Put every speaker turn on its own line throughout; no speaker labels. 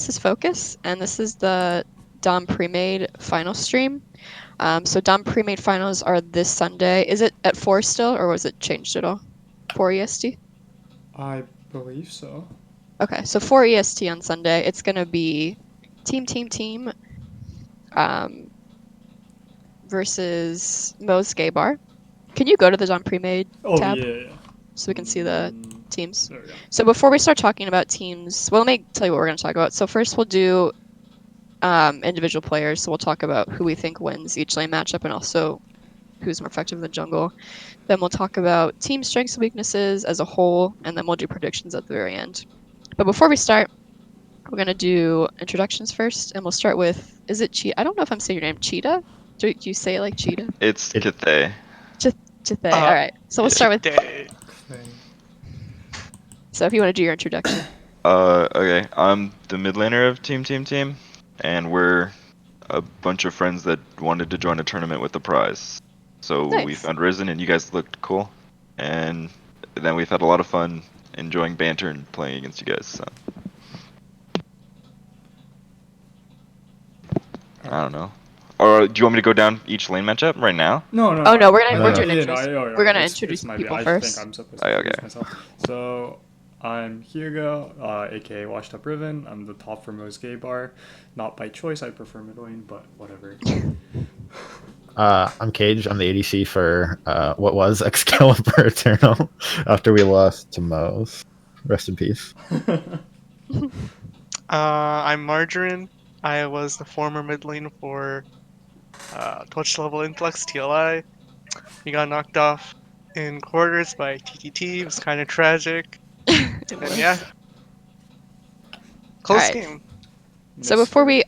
This is Focus, and this is the Dom Premade final stream. So Dom Premade finals are this Sunday. Is it at 4 still, or was it changed at all? 4 EST?
I believe so.
Okay, so 4 EST on Sunday. It's going to be team versus Mo's Gay Bar. Can you go to the Dom Premade
Oh,
tab
yeah.
so we can see the teams?
There we go.
So before we start talking about teams, well, let me tell you what we're going to talk about. So first we'll do individual players. So we'll talk about who we think wins each lane matchup and also who's more effective than jungle. Then we'll talk about team strengths and weaknesses as a whole, and then we'll do predictions at the very end. But before we start, we're going to do introductions first, and we'll start with, is it Cheetah? I don't know if I'm saying your name, Cheetah? Do you say it like Cheetah?
It's Cthaeh.
Cthaeh. All right. So we'll start with.
Thing.
So if you want to do your introduction.
Okay. I'm the mid laner of Team, and we're a bunch of friends that wanted to join a tournament with a prize. So we
Nice.
found Risen, and you guys looked cool. And then we've had a lot of fun enjoying banter and playing against you guys. So. I don't know. Or do you want me to go down each lane matchup right now?
No, no.
Oh no, we're
no,
doing
yeah,
intros.
no,
We're gonna
it's
introduce
my
people
bad.
first.
I think I'm supposed
Oh,
to
okay.
introduce myself. So, I'm Hugo, aka Washed Up Riven. I'm the top for Mo's Gay Bar. Not by choice, I prefer mid lane, but whatever.
I'm Kayge. I'm the ADC for what was Excalibur Eternal after we lost to Mo's. Rest in peace.
I'm Margarine. I was the former mid lane for Touch Level Influx TLI. We got knocked off in quarters by TTT. It was kind of tragic. And then, yeah. Close
Alright.
game.
So before we,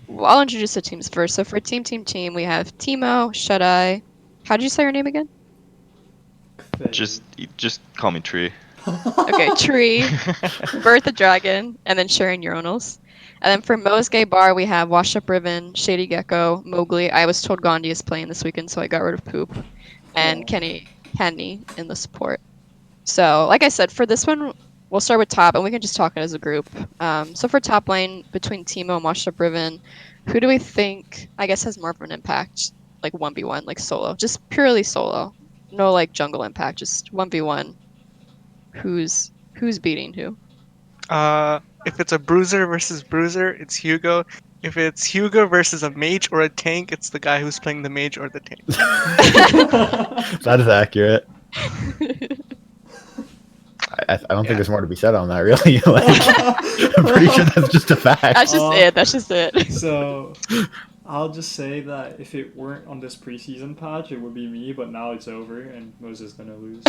well, I'll introduce the teams first. So for team, we have Teemo, Cthaeh. How did you say your name again?
Just call me Tree.
Okay, Tree, Birth the Dragon, and then Sharon Urinals. And then for Mo's Gay Bar, we have Wash Up Ribbon, Shady Gecko, Mowgli. I was told Gandhi is playing this weekend, so I got rid of Poop. And Kenny in the support. So, like I said, for this one, we'll start with top, and we can just talk it as a group. So for top lane, between Teemo and Washed Up Ribbon, who do we think, I guess, has more of an impact? Like 1v1, like solo. Just purely solo. No, like, jungle impact, just 1v1. Who's beating who?
If it's a bruiser versus bruiser, it's Hugo. If it's Hugo versus a mage or a tank, it's the guy who's playing the mage or the tank.
That is accurate. I don't think there's more to be said on that, really. Like, I'm pretty sure that's just a fact.
That's just it.
So, I'll just say that if it weren't on this preseason patch, it would be me, but now it's over, and Moses is gonna lose.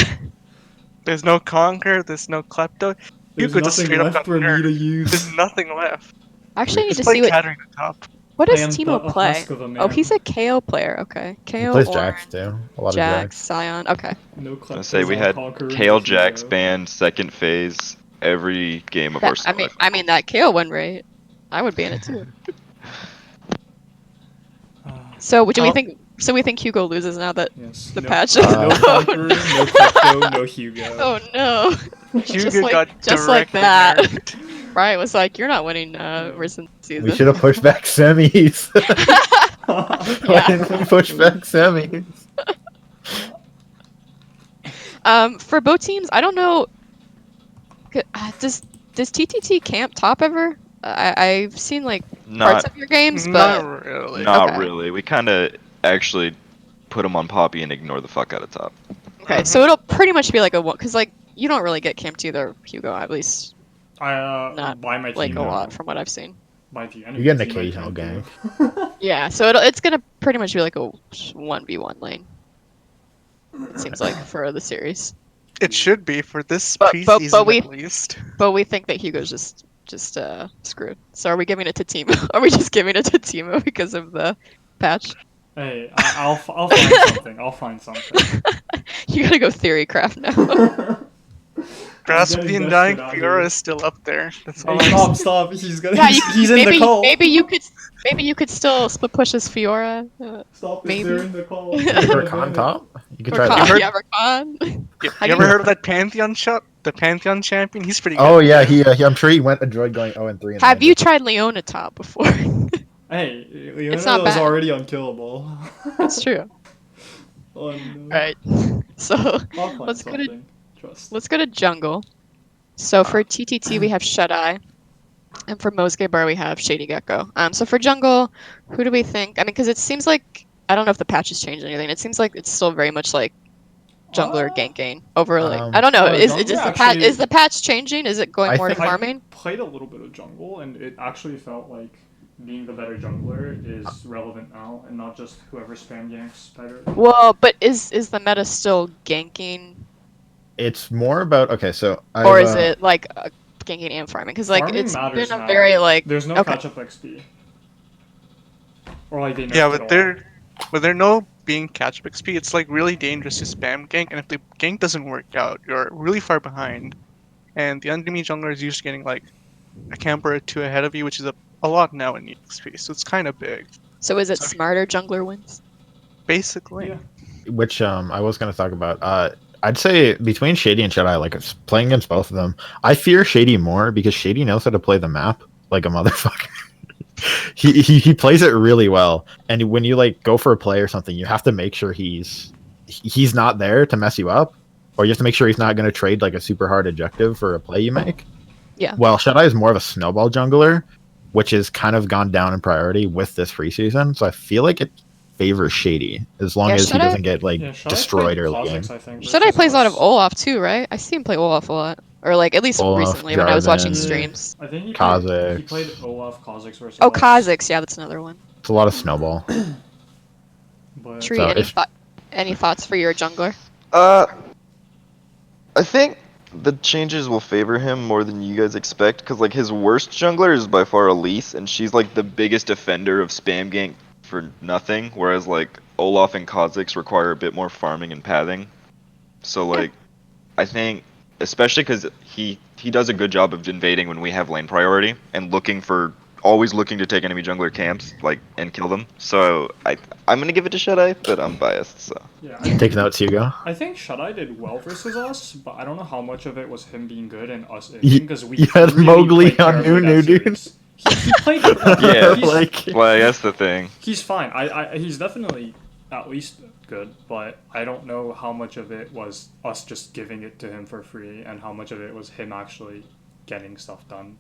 There's no Conquer, there's no Klepto.
There's
Hugo just
nothing
straight up
left
got
for me
nerfed.
to use.
There's nothing left.
Actually, I need
Just
to
play
see what
Chattering the top.
does
I am
Teemo
but a
play?
husk of a
Oh,
man.
he's a KO player. Okay,
He
KO.
plays
or
Jax too. A lot of
Jax,
Jax.
Scion. Okay.
No
I was
Kleptos
gonna say we
on
had
Conqueror
Kale
and
Jax
Hugo.
banned second phase every game of our squad.
I mean that KO win rate. I would be in it too. So do we think? So we think Hugo loses now that
Yes.
the
no,
patch.
no Conqueror, no Klepto, no Hugo.
Oh no!
Hugo got
just like
directly
that.
nerfed.
Ryan was like, "You're not winning Risen season."
We should have pushed back semis. Why didn't we push back semis?
For both teams, I don't know. Does TTT camp top ever? I've seen like parts
Not
of your games, but
Not really.
not
Okay.
really. We kind of actually put him on Poppy and ignore the fuck out of top.
okay. So it'll pretty much be like a one, because like you don't really get camped either, Hugo. At least not
by my team.
like a
no.
lot from what I've seen.
My team.
You get an
anything
occasional
I can
gank.
Yeah. So it's gonna pretty much be like a 1v1 lane. It seems like for the series.
It should be for this
But
preseason
we-
at least.
But we think that Hugo's just screwed. So are we giving it to Teemo? Are we just giving it to Teemo because of the patch?
Hey, I'll find something. I'll find something.
You gotta go theory craft now.
Rasputin dying, Fiora is still up there. That's all
Hey,
I'm
stop! He's gonna.
Yeah,
he's in the call.
maybe you could still split push as Fiora.
Stop!
maybe.
They're in the call.
Rakan top? You could try
Rakan,
that.
heard-
yeah, Rakan.
You
How do
ever
you-
heard of that Pantheon shot? the Pantheon champion. He's pretty good.
Oh yeah, I'm sure he went a droid going 0-3.
Have you tried Leona top before?
Hey,
It's
Leona
not
was
bad.
already unkillable.
It's true.
Oh no.
Alright. So
I'll find
let's go to
something. Trust.
let's go to jungle. So for TTT we have Cthaeh, and for Mosuke Bar we have Shady Gecko. So for jungle, who do we think? I mean, because it seems like I don't know if the patch has changed anything. It seems like it's still very much like jungler ganking over like I don't know. Is
jungler
the
actually-
is the patch changing? Is it going
I
more to
think-
farming?
I played a little bit of jungle, and it actually felt like being the better jungler is relevant now, and not just whoever spam ganks better.
Well, but is the meta still ganking,
It's more about so
or is it like ganking and farming? Because like
Farming
it's
matters
been a
now.
very like
There's no
okay.
catch-up XP. Or like they nerfed
Yeah,
it
but there no being catch-up XP. It's like really dangerous to spam gank, and if the gank doesn't work out, you're really far behind. And the enemy jungler is usually getting like a camper or two ahead of you, which is a lot now in EXP. So it's kind of big,
So is it
So-
smarter jungler wins?
basically.
Yeah.
which I was going to talk about. I'd say between Shady and Cthaeh, like it's playing against both of them, I fear Shady more because Shady knows how to play the map like a motherfucker. he plays it really well, and when you like go for a play or something, you have to make sure he's not there to mess you up, or you have to make sure he's not going to trade like a super hard objective for a play you make.
Yeah.
Well, Cthaeh is more of a snowball jungler, which has kind of gone down in priority with this preseason. So I feel like it favors Shady as long
Yeah,
as he
Cthaeh-
doesn't get like
Yeah, Cthaeh
destroyed
played
early game.
classics, I think.
Cthaeh
versus
plays a lot of
us.
Olaf too, right? I see him play Olaf a lot, or like at least
Olaf,
recently when I was watching
Jarvan.
streams.
I think he
Kha'Zix.
played Olaf Kha'Zix versus
Oh,
us,
Kha'Zix, yeah, that's another one.
It's a lot of snowball.
But
Tree,
So
any
if-
any thoughts for your jungler?
I think the changes will favor him more than you guys expect, because like his worst jungler is by far Elise, and she's like the biggest defender of spam gank for nothing, whereas like Olaf and Kha'Zix require a bit more farming and pathing. So like, I think, especially because he does a good job of invading when we have lane priority and always looking to take enemy jungler camps like and kill them. So I'm gonna give it to Cthaeh, but I'm biased. So
yeah,
Take notes, Hugo.
I think Cthaeh did well versus us, but I don't know how much of it was him being good and us
You-
because we
you had
really
Mowgli
played
on
terribly that
Nunu, dude.
series. He played
Yeah,
he's,
like
well, that's the thing.
he's fine. He's definitely at least good, but I don't know how much of it was us just giving it to him for free and how much of it was him actually getting stuff done.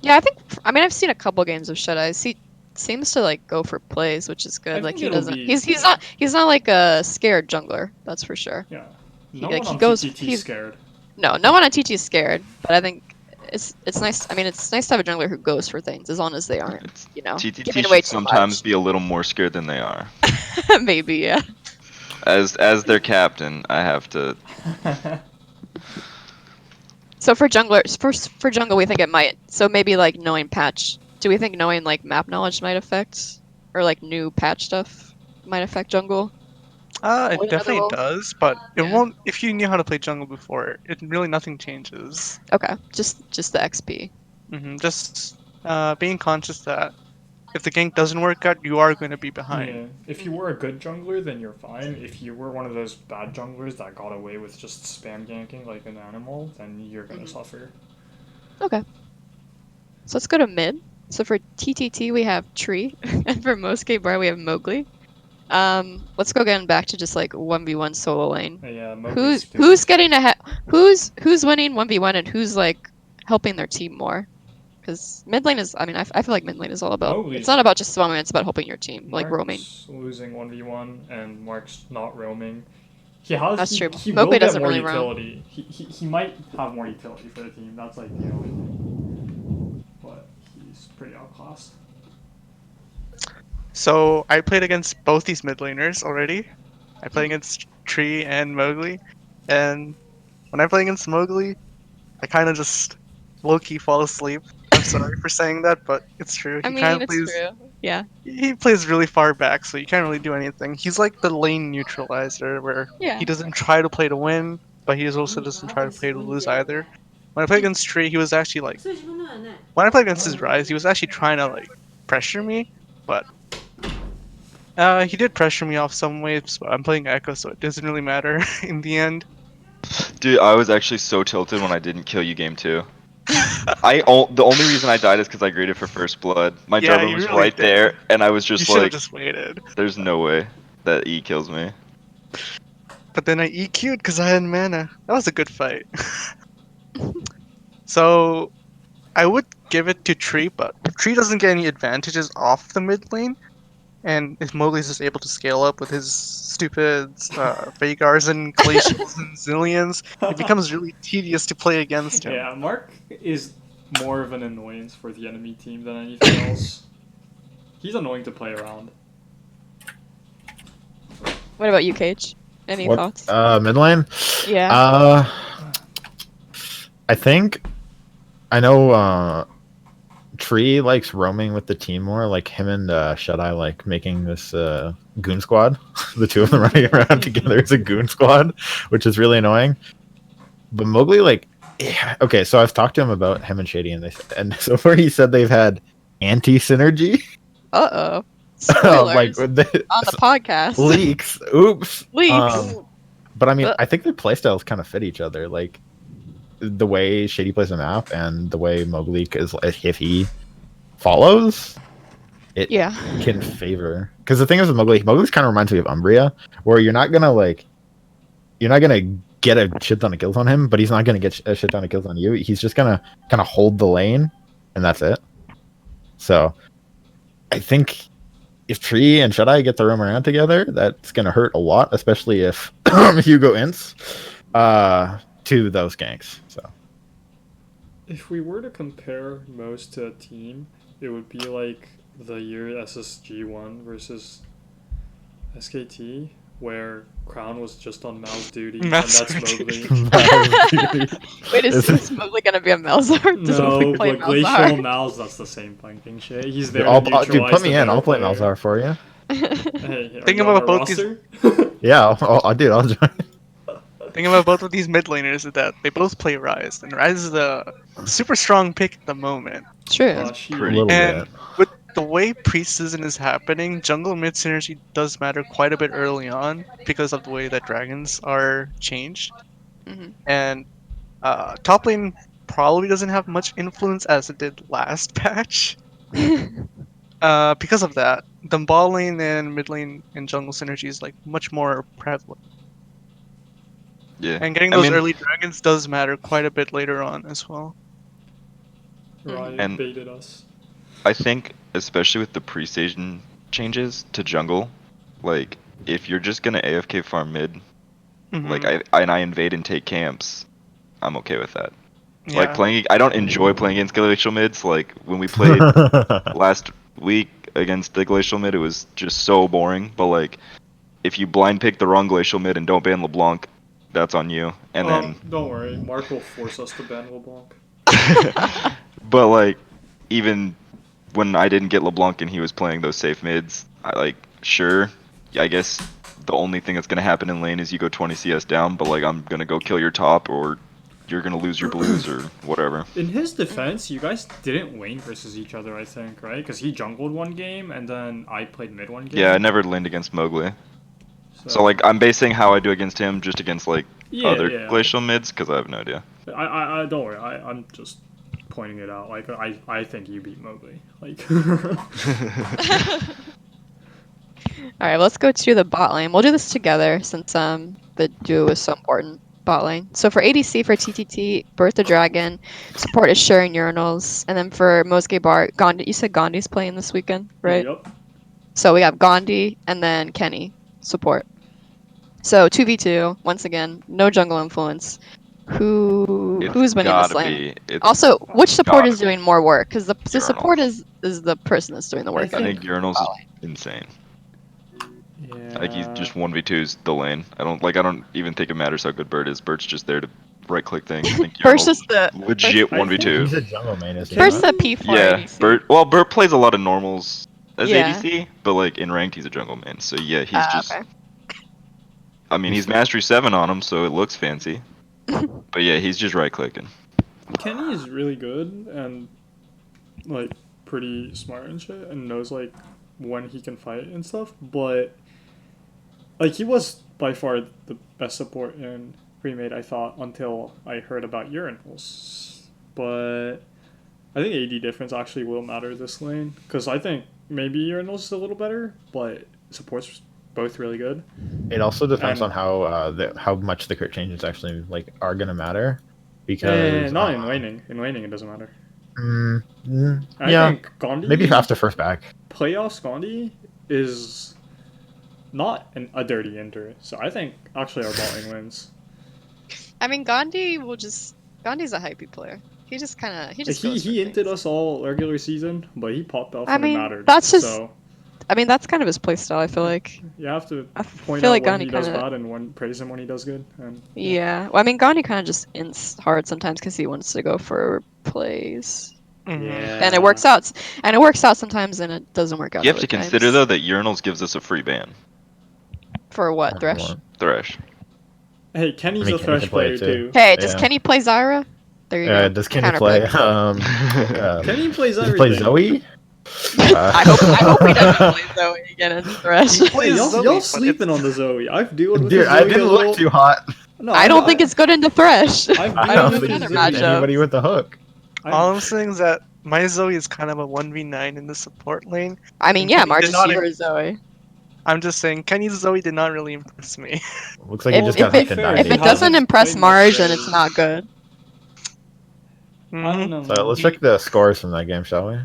Yeah, I mean I've seen a couple games of Cthaeh. He seems to like go for plays, which is good.
I
Like
think
he
it'll
doesn't.
be-
He's not like a scared jungler. That's for sure.
Yeah.
He-
No
like,
one
he
on
goes-
TTT
he's-
scared.
No one on TT is scared, but I think it's nice. I mean, it's nice to have a jungler who goes for things as long as they aren't,
It's,
giving
TTT
away
should
too
sometimes
much.
be a little more scared than they are.
Maybe, yeah.
As their captain, I have to.
So for junglers, for jungle, we think it might. So maybe like knowing patch. Do we think knowing like map knowledge might affect, or like new patch stuff might affect jungle?
It
Or
definitely
another
does, but it
Yeah.
won't. If you knew how to play jungle before, it really nothing changes.
Okay, just the XP.
Just being conscious that if the gank doesn't work out, you are going to be behind.
Yeah. If you were a good jungler, then you're fine. If you were one of those bad junglers that got away with just spam ganking like an animal, then you're gonna suffer.
Okay. So let's go to mid. So for TTT we have Tree, and for Mosuke Bar we have Mowgli. Let's go again back to just like 1v1 solo lane.
Yeah, Mowgli's
Who's getting ahead? Who's winning 1v1 and who's like helping their team more? Because mid lane is, I mean, I feel like mid lane is all about.
Mowgli's-
It's not about just swamming; it's about helping your team, like
Mark's
roaming.
losing 1v1 and Mark's not roaming. He has.
That's
he,
true.
He
Mowgli
will get
doesn't
more
really roam.
utility. He might have more utility for the team. That's like the only thing. But he's pretty outclassed.
So I played against both these mid laners already. I played against Tree and Mowgli, and when I play against Mowgli, I kind of just low-key fall asleep. I'm sorry for saying that, but it's true.
I
He
mean,
kind of
it's
plays.
true. Yeah.
He plays really far back, so you can't really do anything. He's like the lane neutralizer, where
Yeah.
he doesn't try to play to win, but he also doesn't try to play to lose either. When I played against Tree, he was actually like, when I played against his Rise, he was actually trying to like pressure me, but he did pressure me off some waves. But I'm playing Echo, so it doesn't really matter in the end.
Dude, I was actually so tilted when I didn't kill you game 2. The only reason I died is because I greeted for first blood. My
Yeah,
Jarvan
you
was
really
right there,
did.
and I was
You
just
should have
like,
just waited.
there's no way that E kills me.
But then I EQ'd because I had mana. That was a good fight. So I would give it to Tree, but Tree doesn't get any advantages off the mid lane. And if Mowgli's just able to scale up with his stupid Vagars and Glacials and Zillions, it becomes really tedious to play against him.
Yeah, Mark is more of an annoyance for the enemy team than anything else. He's annoying to play around.
What about you, Kayge? Any
What?
thoughts?
Mid lane.
Yeah.
I think I know. Tree likes roaming with the team more. Like him and Cthaeh like making this goon squad. The two of them running around together as a goon squad, which is really annoying. But Mowgli, like, yeah, okay, so I've talked to him about him and Shady, and so far he said they've had anti synergy.
Uh-oh.
Like
Spoilers
with the
on the podcast.
leaks. Oops.
Leaks.
But I mean,
Uh.
I think their playstyles kind of fit each other. Like the way Shady plays the map and the way Mowgli is, if he follows, it
Yeah.
can favor. Because the thing is with Mowgli's kind of reminds me of Umbria, where you're not gonna get a shit ton of kills on him, but he's not gonna get a shit ton of kills on you. He's just gonna kind of hold the lane, and that's it. So I think if Tree and Cthaeh get to roam around together, that's gonna hurt a lot, especially if Hugo ints to those ganks. So
If we were to compare most to a team, it would be like the year SSG won versus SKT, where Crown was just on mouse duty, and
Mouse
that's
duty.
Mowgli.
Wait, is Mowgli gonna be a Malzahar? Does
No,
Mowgli play
but Glacial
Malzahar?
Mouse, that's the same fucking shit. He's
dude,
there to neutralize
dude, put me
the
in.
better
I'll play
player.
Malzahar for you.
Hey, are
Think
you on
about
our
both these-
roster?
Yeah, I'll dude, I'll join.
Thing about both of these mid laners is that they both play Ryze, and Ryze is a super strong pick at the moment.
True.
Oh,
A
shit.
little
And
bit.
with the way pre-season is happening, jungle mid synergy does matter quite a bit early on because of the way that dragons are changed.
Hmm.
And top lane probably doesn't have much influence as it did last patch. Because of that, the ball lane and mid lane and jungle synergy is like much more prevalent.
Yeah.
And getting
I
those
mean,
early dragons does matter quite a bit later on as well.
Riot
And-
baited us.
I think, especially with the pre-season changes to jungle, like, if you're just gonna AFK farm mid, like,
Mhm.
I invade and take camps, I'm okay with that. Like,
Yeah.
I don't enjoy playing against glacial mids. Like, when we played last week against the glacial mid, it was just so boring. But, like, if you blind pick the wrong glacial mid and don't ban LeBlanc, that's on you. And then,
Don't worry, Mark will force us to ban LeBlanc.
but, like, even when I didn't get LeBlanc and he was playing those safe mids, sure, I guess the only thing that's gonna happen in lane is you go 20 CS down, but like I'm gonna go kill your top or you're gonna lose your blues or whatever.
In his defense, you guys didn't lane versus each other, I think, right? Because he jungled one game and then I played mid one game.
Yeah, I never laned against Mowgli. So like I'm basing how I do against him just against like other glacial mids because I have no idea.
I don't worry. I'm just pointing it out. Like I think you beat Mowgli. Like.
All right, let's go to the bot lane. We'll do this together since the duo is so important. Bot lane. So for ADC for TTT, Birth the Dragon, support is sharing urinals, and then for Mosuke Bar, Gandhi. You said Gandhi's playing this weekend, right?
Yep.
So we have Gandhi and then Kenny support. So 2v2 once again, no jungle influence. Who's winning this lane? Also, which support is doing more work? Because the support is the person that's doing the work.
I think Urinals is insane.
Yeah.
Like he's just 1v2s the lane. I don't even think it matters how good Bert is. Bert's just there to right click things. I think
First
Urinals
is the
legit
I think
1v2.
He's a jungle main, isn't he?
First the P4
Yeah,
ADC.
Bert plays a lot of normals as
Yeah.
ADC, but like in ranked he's a jungle man. So yeah, he's just
Okay.
I mean he's mastery 7 on him, so it looks fancy. But yeah, he's just right clicking.
Kenny is really good and like pretty smart and shit and knows like when he can fight and stuff, but like he was by far the best support in Premade, I thought, until I heard about urinals. But I think AD difference actually will matter this lane, because I think maybe urinals is a little better, but support's both really good.
It also depends
And-
on how much the crit changes actually are gonna matter, because
not in laning. In laning, it doesn't matter. I
yeah,
think Gandhi,
maybe after first back.
playoffs Gandhi is not a dirty enter. So I think actually our bot lane wins.
I mean, Gandhi's a hypey player. He just goes for
He inted
things.
us all regular season, but he popped off
I
when it
mean,
mattered.
that's just-
so
I mean, that's kind of his playstyle. I feel like.
you have to
I
point
feel
out
like
when
Gandhi
he does
kind of.
bad and when praise him when he does good. And
Yeah. Well, I mean, Gandhi kind of just ints hard sometimes because he wants to go for plays,
Mhm.
and it works out. And it works out sometimes, and it doesn't work out.
You have to
other
consider
times.
though that urinals gives us a free ban.
For what, Thresh?
Thresh.
Hey, Kenny's
I mean,
a
Kenny
Thresh
can play
player
it
too.
Hey, does
Yeah.
Kenny play Zyra? There you go.
Does Kenny play?
Counterpick.
Kenny plays
Does he play
everything.
Zoe?
I hope he doesn't play Zoe again in Thresh.
He plays
Hey, y'all,
Zoe,
y'all
but
sleeping on the Zoe. I've dueled with
Dude,
the
I
Zoe
didn't
a
look
little.
too hot.
No,
I don't think it's good into Thresh.
I've
I
dueled
don't
with
know
the
other
Zoe.
Anybody
matchups.
with the hook.
all I'm saying is that my Zoe is kind of a 1v9 in the support lane.
I mean,
And
yeah,
Kenny
Marge
did
is
not
your Zoe.
I'm just saying, Kenny's Zoe did not really impress me.
Looks like
Well,
you just
to
got
be
hooked and
fair,
died.
If
he
it doesn't
hasn't
impress
played much
Marge, then it's
Raze.
not good.
I don't know.
So
man.
let's check the scores from that game, shall we?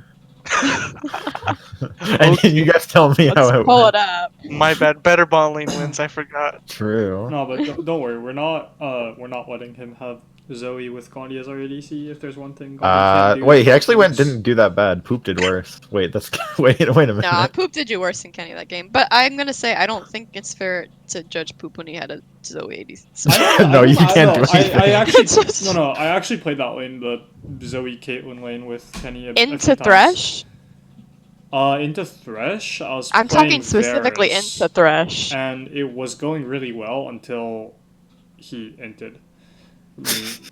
And then you guys tell me how
Let's
it
pull
went.
it up.
My bad. Better bot lane wins. I forgot.
True.
No, but don't worry. We're not letting him have Zoe with Gandhi as our ADC. If there's one thing Gandhi can't do.
Wait,
is
he actually
lose.
didn't do that bad. Poop did worse. Wait, that's wait a minute.
No, Poop did you worse than Kenny that game. But I'm gonna say I don't think it's fair to judge Poop when he had a Zoe 80.
No, you can't do anything.
I actually
Just-
no. I actually played that lane, the Zoe Caitlyn lane with Kenny a
Into
few times.
Thresh?
Into Thresh, I was.
I'm
playing
talking specifically
Varus,
into Thresh.
and it was going really well until he entered.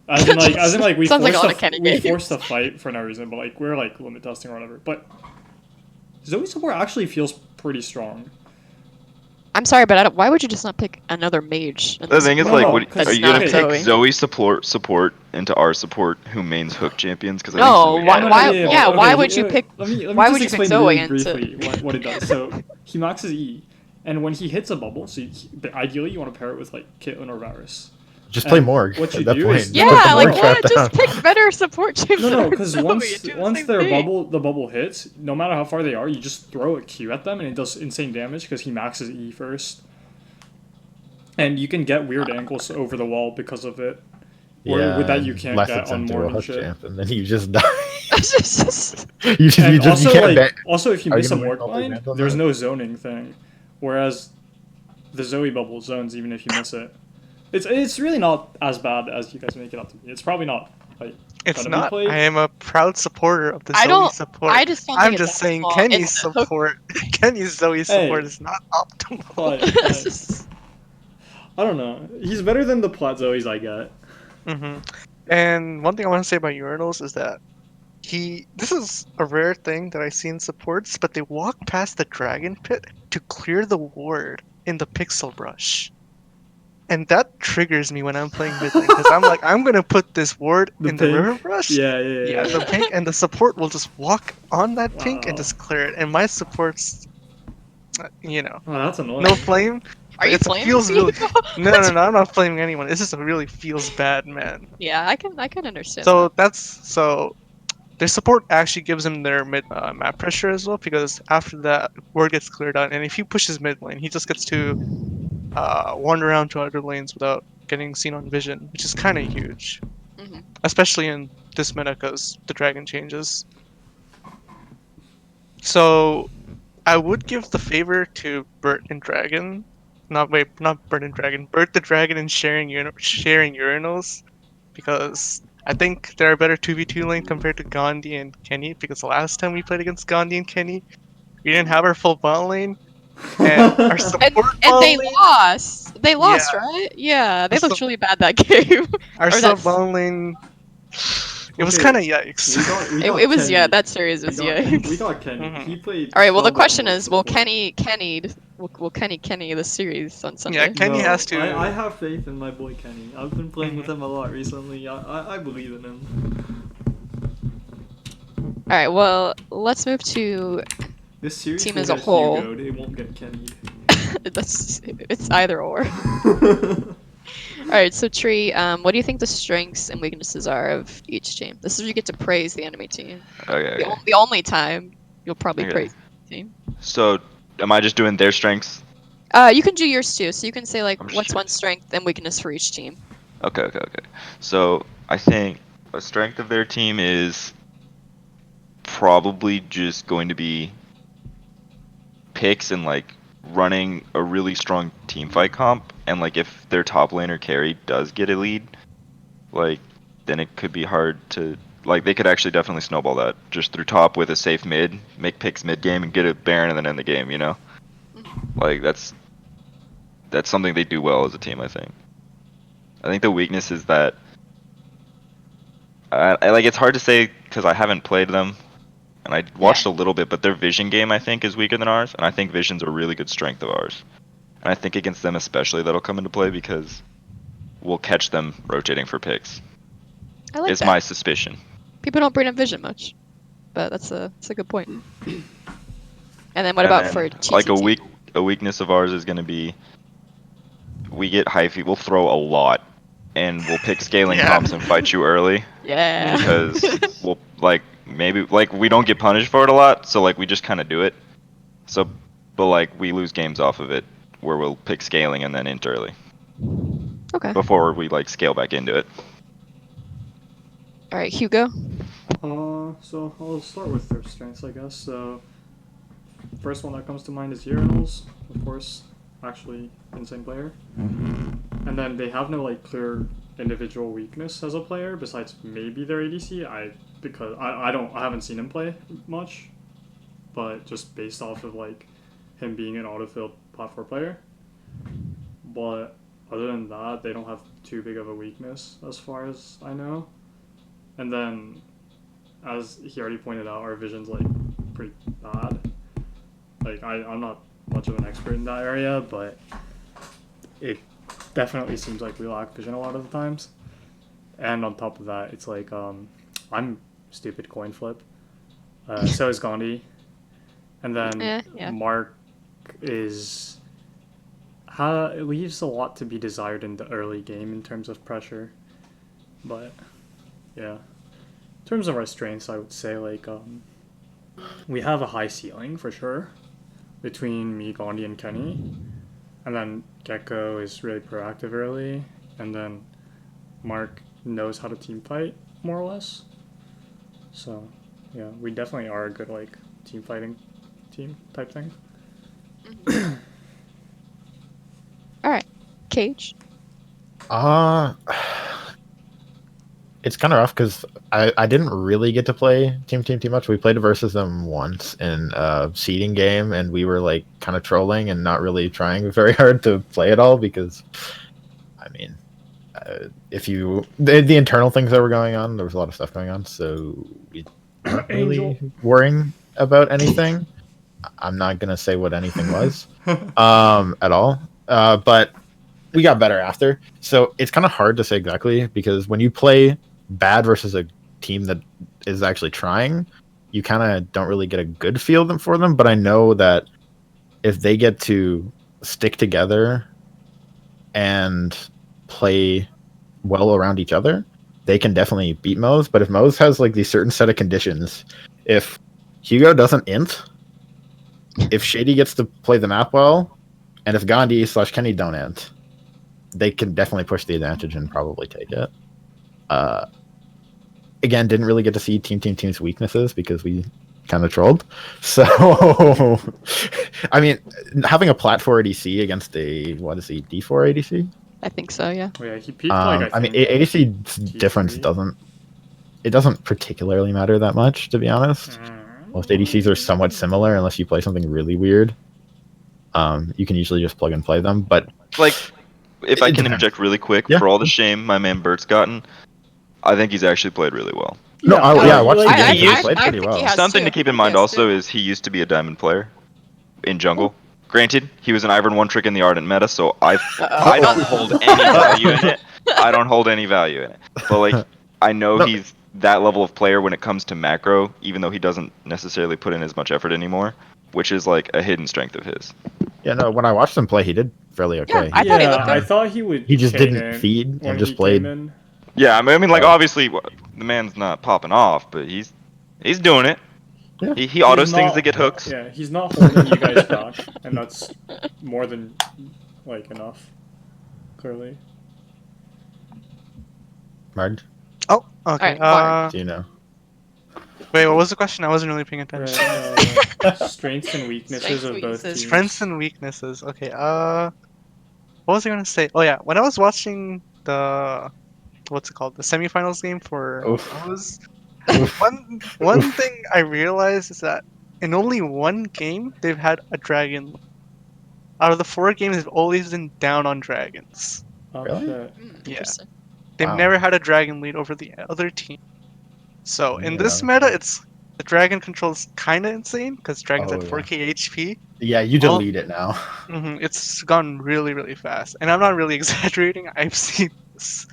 As in like we
Sounds like a
forced
lot of Kenny
we
games.
forced a fight for no reason, but like we're like limit testing or whatever. But Zoe support actually feels pretty strong.
I'm sorry, but why would you just not pick another mage?
The thing is,
No,
like,
no,
what,
because
are you
not
gonna
Zoe.
pick Zoe support into our support who mains hook champions? Because
No, why
Okay,
would you pick?
Let me
why
just
would you pick
explain
Zoe
really
into-
briefly what it does. So he maxes E, and when he hits a bubble, so ideally you want to pair it with like Caitlyn or Varus.
Just play
And
Morg.
what you
at that
do
point.
is-
Just
Yeah,
put the
like
Morg trap
what?
down.
Just pick better support teams.
No,
that are
because
Zoe
once
and do the
once
same
their
thing.
the bubble hits, no matter how far they are, you just throw a Q at them, and it does insane damage because he maxes E first. And you can get weird angles over the wall because of it. Or with that you can't
left
get
it's
on
into
Morg
a
and
hook
shit.
champ, and then you just die.
Just-
you
And also,
can't
like,
bet.
also if you
Are you
miss a
gonna
Morg
win all the
line,
events on
there's
that?
no zoning thing. Whereas the Zoe bubble zones even if you miss it. It's really not as bad as you guys make it out to be. It's probably not like
It's
gonna be
not.
played.
I am a proud supporter of the
I
Zoe
don't-
support.
I just don't
I'm
think it's
just
that
saying
small.
Kenny's
It's a hook-
support. Kenny's Zoe support
Hey.
is not optimal.
But I don't know. He's better than the Plat Zoes I get.
And one thing I want to say about urinals is that this is a rare thing that I see in supports, but they walk past the dragon pit to clear the ward in the pixel brush. And that triggers me when I'm playing mid lane because I'm like, I'm gonna put this ward
The
in the
pink?
river brush.
Yeah.
The pink, and the support will just walk on that pink and
Wow.
just clear it. And my support's, you know,
Oh, that's annoying.
no flame.
Are you
It
flaming?
feels really.
Hugo?
No, I'm not flaming anyone. This just really feels bad, man.
Yeah, I can understand.
So
that.
their support actually gives him their mid map pressure as well because after that ward gets cleared out, and if he pushes mid lane, he just gets to wander around to other lanes without getting seen on vision, which is kind of huge,
Mhm.
especially in this meta because the dragon changes. So I would give the favor to Bert and Dragon. Not Bert and Dragon. Bert the Dragon and sharing urinals, because I think they're a better 2v2 lane compared to Gandhi and Kenny. Because the last time we played against Gandhi and Kenny, we didn't have our full bot lane, and our support
And
bot
they
lane,
lost. They lost, right? Yeah, they
So-
looked really bad that game.
our
or
sub
that's-
bot lane. It was
Okay,
kind of yikes.
we got
It was
Kenny.
yeah. That series
We
was
got,
yikes.
we got Kenny.
Mhm.
He played.
All right. Well, the
combat
question
mode
is, will
support.
Kenny the series on
Yeah,
Sunday?
Kenny
No,
has to.
I have faith in my boy Kenny. I've been playing with him a lot recently. I believe in him.
All right. Well, let's move to
This series
team
will
as a
get
whole.
Hugo'd, it won't get Kenny.
it's either or. All right. So Tree, what do you think the strengths and weaknesses are of each team? This is where you get to praise the enemy team.
Okay. Okay.
The only time you'll probably
Okay.
praise the team.
So, am I just doing their strengths?
You can do yours too. So you can say like,
I'm just
what's one
curious.
strength and weakness for each team.
Okay. Okay. Okay. So, I think a strength of their team is probably just going to be picks and like running a really strong team fight comp, and like if their top laner carry does get a lead, like then it could be hard to like they could actually definitely snowball that just through top with a safe mid, make picks mid game and get a Baron and then end the game, you know? Like that's something they do well as a team, I think. I think the weakness is that I like it's hard to say because I haven't played them and I watched a little bit, but their vision game I think is weaker than ours, and I think vision's a really good strength of ours. And I think against them especially that'll come into play because we'll catch them rotating for picks.
I like
Is
that.
my suspicion.
People don't bring up vision much, but that's a good point. And then what
And
about
then,
for
like
TTT?
a weakness of ours is going to be we get hyphy. We'll throw a lot, and we'll pick scaling
Yeah.
comps and fight you early
Yeah.
because we'll like maybe like we don't get punished for it a lot, so like we just kind of do it. So, but like we lose games off of it where we'll pick scaling and then int early
Okay.
before we like scale back into it.
All right, Hugo.
So I'll start with their strengths, I guess. So, first one that comes to mind is Urinals, of course. Actually, insane player. And then they have no like clear individual weakness as a player besides maybe their ADC. Because I haven't seen him play much, but just based off of like him being an autofill platform player. But other than that, they don't have too big of a weakness as far as I know. And then, as he already pointed out, our vision's like pretty bad. Like I'm not much of an expert in that area, but it definitely seems like we lack vision a lot of the times. And on top of that, it's like I'm stupid coin flip. So is Gandhi, and then
Yeah.
Mark is it leaves a lot to be desired in the early game in terms of pressure, but yeah. In terms of our strengths, I would say like we have a high ceiling for sure between me, Gandhi, and Kenny, and then Gecko is really proactive early, and then Mark knows how to team fight more or less. So yeah, we definitely are a good like team fighting team type thing.
All right, Kayge.
It's kind of rough because I didn't really get to play team too much. We played versus them once in a seeding game, and we were like kind of trolling and not really trying very hard to play at all because, I mean, if you the internal things that were going on, there was a lot of stuff going on, so we weren't really worrying about anything. I'm not gonna say what anything was, at all. But we got better after, so it's kind of hard to say exactly because when you play bad versus a team that is actually trying, you kind of don't really get a good feel for them. But I know that if they get to stick together and play well around each other, they can definitely beat Moe's. But if Moe's has like these certain set of conditions, if Hugo doesn't int, if Shady gets to play the map well, and if Gandhi/Kenny don't int, they can definitely push the advantage and probably take it. Again, didn't really get to see team's weaknesses because we kind of trolled. So, I mean, having a plat 4 ADC against a what is he D4 ADC?
I think so. Yeah.
Oh yeah, he peaked like
I mean,
think
ADC difference doesn't particularly matter that much, to be honest. Most ADCs are somewhat similar unless you play something really weird. You can usually just plug and play them, but
Like, if I can
depends.
interject really quick,
Yeah.
for all the shame my man Bert's gotten, I think he's actually played really well.
No, I watched the
like,
game.
he
He
used-
played pretty
think he
well.
has
Something
too.
to keep in
He
mind
has
also
too.
is he used to be a diamond player in jungle. Granted, he was an Ivern one trick in the Ardent meta, so I
Uh-oh.
don't hold any value in it. I don't hold any value in it. But like, I know
No.
he's that level of player when it comes to macro, even though he doesn't necessarily put in as much effort anymore, which is like a hidden strength of his.
Yeah, no. When I watched him play, he did fairly okay.
I thought he looked
I
good.
thought he would.
He just
hit
didn't
it
feed
when
and
he
just played.
came in.
Yeah, I mean, like
Oh.
obviously the man's not popping off, but he's doing it.
Yeah.
He autos things to
not-
get hooks.
Yeah, he's not holding you guys back, and that's more than like enough. Clearly.
Marge,
Oh, okay.
Alright, Mark.
do you know?
Wait, what was the question? I wasn't really paying attention.
Right. Strengths and weaknesses
Strengths,
of both
weaknesses.
teams.
Strengths and weaknesses. Okay. What was I gonna say? Oh yeah, when I was watching the what's it called, the semifinals game for
Oof.
O's,
Oof.
one thing I realized is that in only one game they've had a dragon. Out of the 4 games, they've always been down on dragons.
Oh
Really?
shit.
Yeah.
Interesting.
They've
Wow.
never had a dragon lead over the other team. So in this
Yeah.
meta, it's the dragon control's kind of insane because dragon's
Oh,
at
yeah.
4k HP.
Yeah, you
Well-
delete it now.
It's gone really, really fast, and I'm not really exaggerating. I've seen this.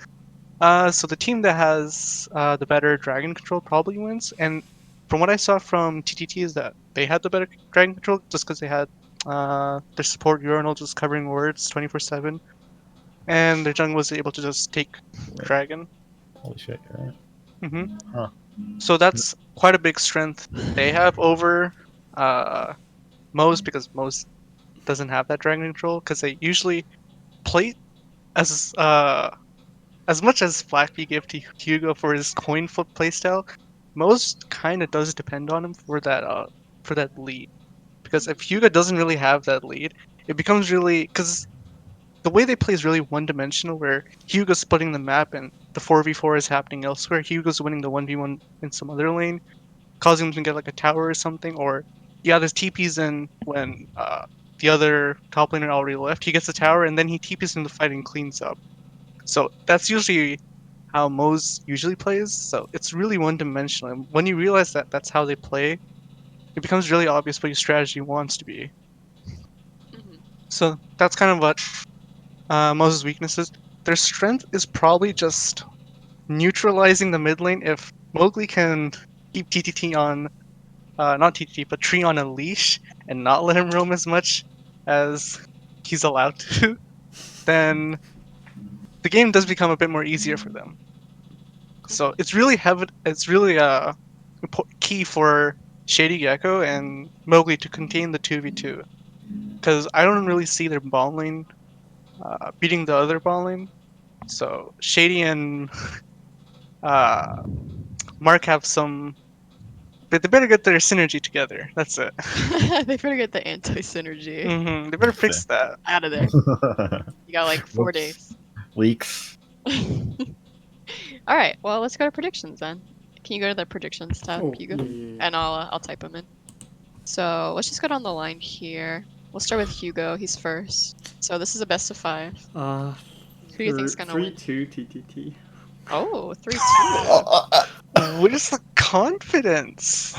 So the team that has the better dragon control probably wins. And from what I saw from TTT is that they had the better dragon control just because they had their support urinal just covering words 24/7, and their jungle was able to just take dragon.
Holy shit! You're right.
hmm
Huh.
So that's quite a big strength they have over Mo's because Mo's doesn't have that dragon control because they usually play as much as Flappy give to Hugo for his coin flip playstyle, most kind of does depend on him for that lead. Because if Hugo doesn't really have that lead, it becomes really because the way they play is really one-dimensional. Where Hugo's splitting the map and the 4v4 is happening elsewhere. Hugo's winning the 1v1 in some other lane, causing him to get like a tower or something. Or yeah, there's TPs in when the other top laner already left. He gets a tower and then he TPs in the fight and cleans up. So that's usually how Mo's usually plays. So it's really one dimensional. And when you realize that that's how they play, it becomes really obvious what your strategy wants to be.
Mhm.
So that's kind of what Mo's weaknesses. Their strength is probably just neutralizing the mid lane. If Mowgli can keep TTT on, not TTT, but Tree on a leash and not let him roam as much as he's allowed to, then the game does become a bit more easier for them. So it's really key for Shady Gecko and Mowgli to contain the 2v2. Because I don't really see their ball lane beating the other ball lane. So Shady and uh, Mark have some. But they better get their synergy together. That's it.
They better get the anti-synergy
They better fix that.
out of there. You got like 4
Whoops.
days.
Leaks.
All right. Well, let's go to predictions then. Can you go to the predictions tab,
Oh,
Hugo?
yeah.
And I'll type them in. So let's just go down the line here. We'll start with Hugo. He's first. So this is a best of 5. Who do you think's gonna win?
3-2 TTT.
Oh, 3-2.
Where's the confidence?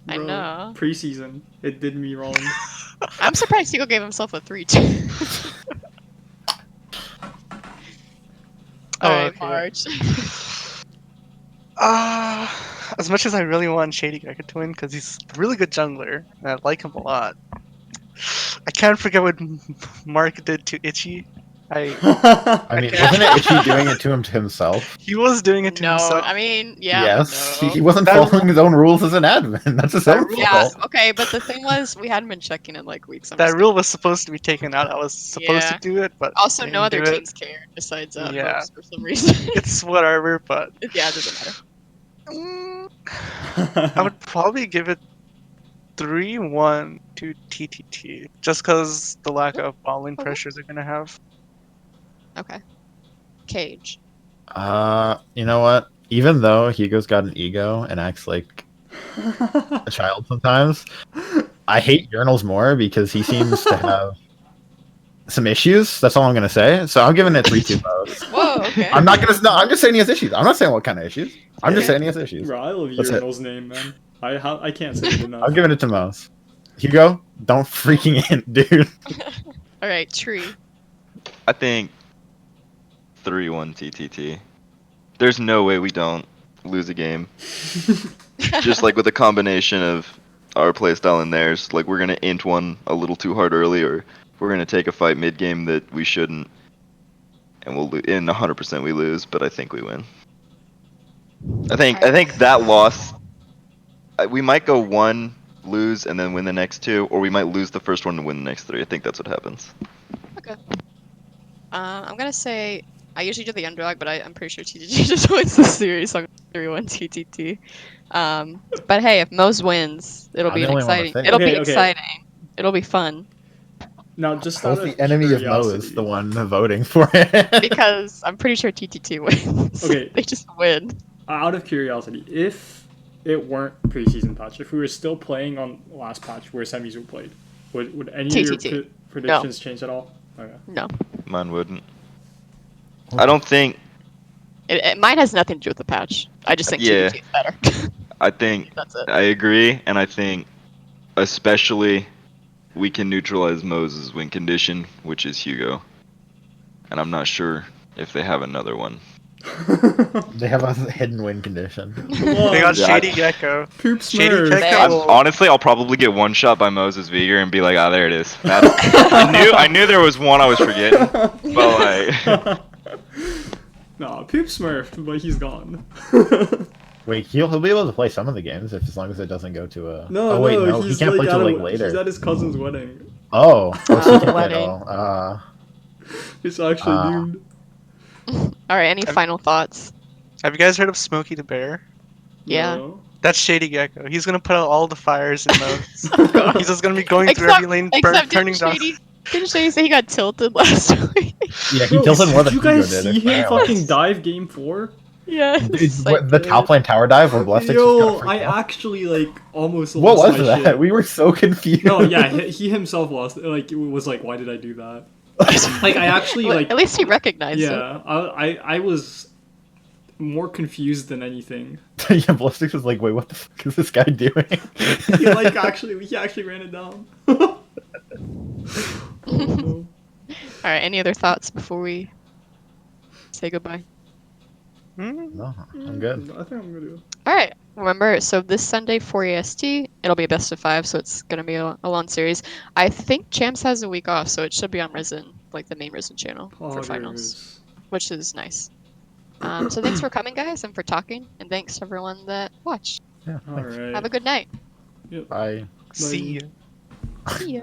I
Bro,
know.
Preseason, it did me wrong.
I'm surprised Hugo gave himself a 3-2. All right,
okay.
Marge.
As much as I really want Shady Gecko to win because he's a really good jungler and I like him a lot, I can't forget what Mark did to Itchy.
I mean, wasn't it Itchy doing it to himself?
He was doing it to
No,
himself.
I mean, yeah,
Yes,
but no.
he wasn't
That-
following his own rules as an admin. That's his own
Yeah,
fault.
okay, but the thing was, we hadn't been checking in like weeks. I'm
That
just
rule was supposed to be taken out. I was supposed
Yeah.
to do it, but
Also,
I
no
didn't
other
do it.
teams cared besides
Yeah.
Hopes for some reason.
It's whatever, but
Yeah, it doesn't matter.
I would probably give it 3-1 to TTT, just because the lack of balling
Okay.
pressures they're gonna have.
Okay. Kayge.
You know what? Even though Hugo's got an ego and acts like a child sometimes, I hate Urinals more because he seems to have some issues. That's all I'm gonna say. So I'm giving it 3-2 Mo's.
Whoa, okay.
I'm not gonna. No, I'm just saying he has issues. I'm not saying what kind of issues. I'm just
Okay.
saying he has issues.
Bro, I love
That's it.
Urinal's name, man. I can't say it enough.
I'm giving it to Mo's. Hugo, don't freaking in, dude.
All right, Tree.
I think 3-1 TTT. There's no way we don't lose a game. Just like with a combination of our playstyle and theirs, like we're gonna int one a little too hard early, or we're gonna take a fight mid game that we shouldn't, and we'll in 100% we lose. But I think we win. I think that loss, we might go one lose and then win the next two, or we might lose the first one and win the next three. I think that's what happens.
Okay. I'm gonna say I usually do the underdog, but I'm pretty sure TTT just wins the series. So I'm gonna 3-1 TTT. But hey, if Mo's wins, it'll
I'm
be
the
an
only one to
exciting.
say it.
It'll be
Okay, okay.
exciting. It'll be fun
Now, just
Both
out of
the enemy of Mo is
curiosity-
the one voting for it.
because I'm pretty sure TTT wins.
Okay.
They just win.
Out of curiosity, if it weren't preseason patch, if we were still playing on last patch where semis were played, would any of
TTT.
your predictions change at all? Okay.
No,
Mine wouldn't. I don't think.
mine has nothing to do with the patch. I just think
Yeah.
TTT is better.
I think
That's it.
I agree, and I think especially we can neutralize Moses' win condition, which is Hugo. And I'm not sure if they have another one.
They have a hidden win condition.
Come
They got
on,
Yeah,
Shady Gecko.
Poop
Shady
Smurf.
Gecko.
Honestly, I'll probably get one shot by Moses Veigar and be like, ah, there it is. I knew there was one I was forgetting, but like,
Nah, Poop Smurf, but he's gone.
Wait, he'll be able to play some of the games if as long as it doesn't go to a.
No,
oh wait, no,
he's
he can't play till like
He's
later.
at his cousin's wedding.
Oh, so he can't play at
Wedding.
all.
It's actually doomed.
All right. Any final thoughts?
Have you guys heard of Smokey the Bear?
Yeah.
No.
That's Shady Gecko. He's gonna put out all the fires in those. He's just gonna be going through
Except-
every lane,
Except
turning
didn't
down.
Shady say he got tilted last week?
Yeah, he
Bro,
tilted more
did
than
you
Hugo
guys
did.
see him
apparently.
fucking dive game 4?
Yeah.
Dude, what, the top lane tower dive where Blessix
Yo,
was gonna
I
freak out?
actually like almost
What
lost
was
my
that?
shit.
We were so confused.
No, yeah, he himself lost. Like, it was like, why did I do that? Like, I actually
Well,
like,
at least he recognized it.
yeah, I was more confused than anything.
Yeah, Blessix was like, wait, what the fuck is this guy doing?
He actually ran it down. Oh, no.
All right. Any other thoughts before we say goodbye?
Hmm?
No, I'm good.
I think I'm gonna do.
All right. Remember, so this Sunday 4 EST, it'll be a best of 5, so it's gonna be a long series. I think Champs has a week off, so it should be on Risen, like the main Risen channel for finals, which is nice. So thanks for coming, guys, and for talking, and thanks to everyone that watched.
Yeah,
All
thanks.
right.
Have a good night.
Bye.
See ya.
See ya.